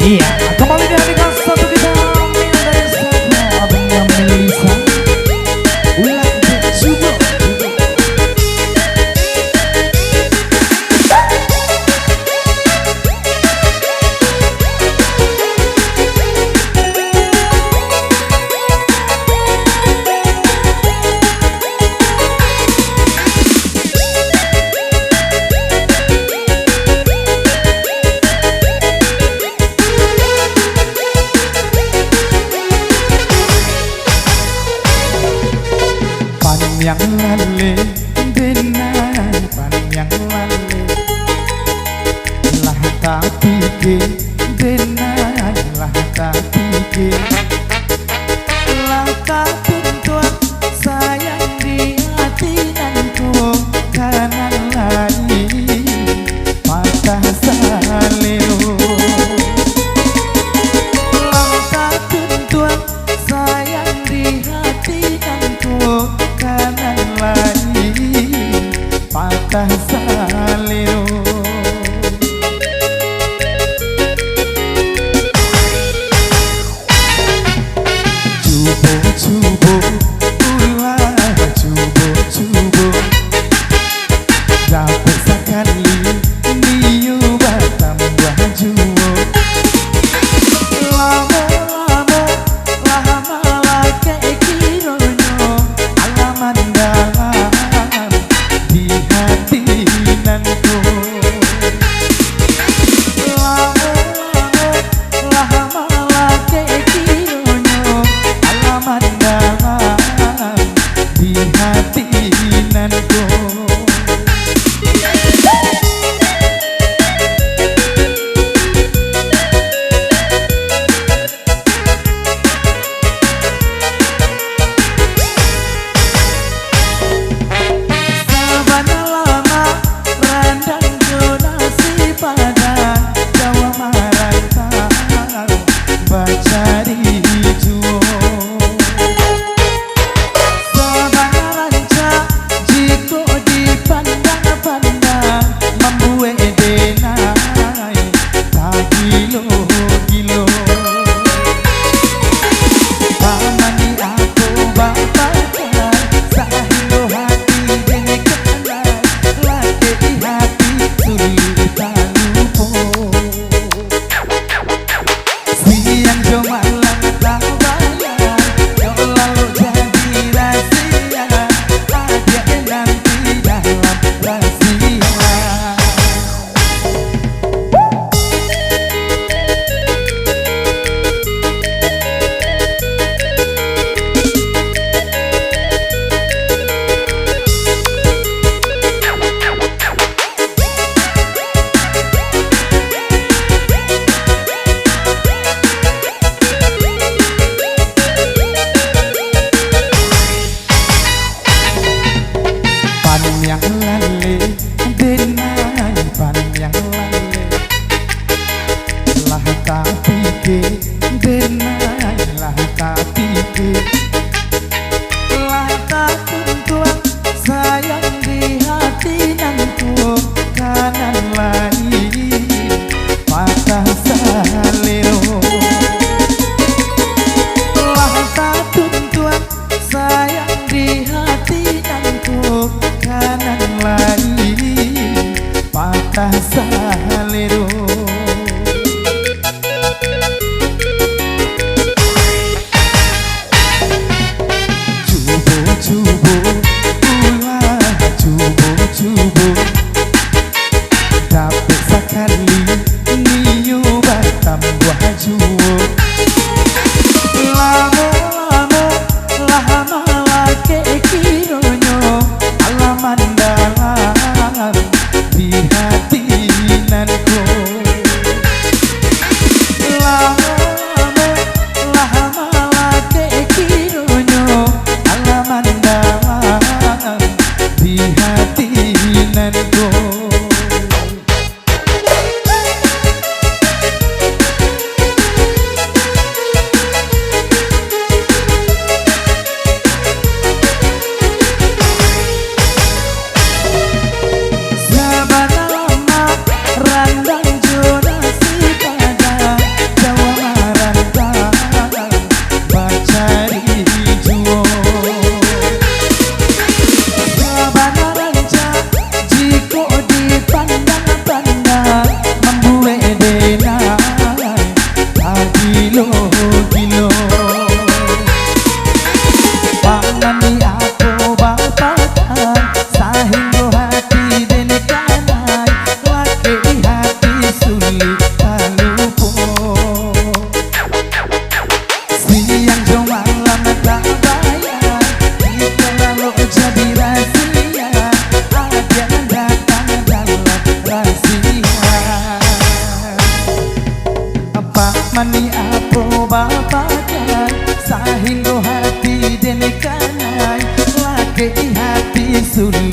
Iya, kembali dihadirkan satu kita dari sana abangnya Melisa. Ulang coba. Yang lale benar yang lale lah tapi ke benar lah tapi ke lah ketentuan sayang di hati nanku kanan lain patah saleo lah ketentuan sayang di hati nanku kanan lain patah saleo cubo ulah cubo dapat sekali niu tambah juo lama lagi kironyo alaman dalam di hati nanku lama lagi kironyo alaman dalam di hati nanku. Yang lale benar yang lale lah tapi ke benar lah tapi ke lah ketentuan sayang di hati nanku kanan lain patah salero lah ketentuan sayang di hati nanku kanan lain patah salero cubo ulah cubo dapat sekali niu tambah mani apo babagai sahinggo hati dene kanai lagi hati sulit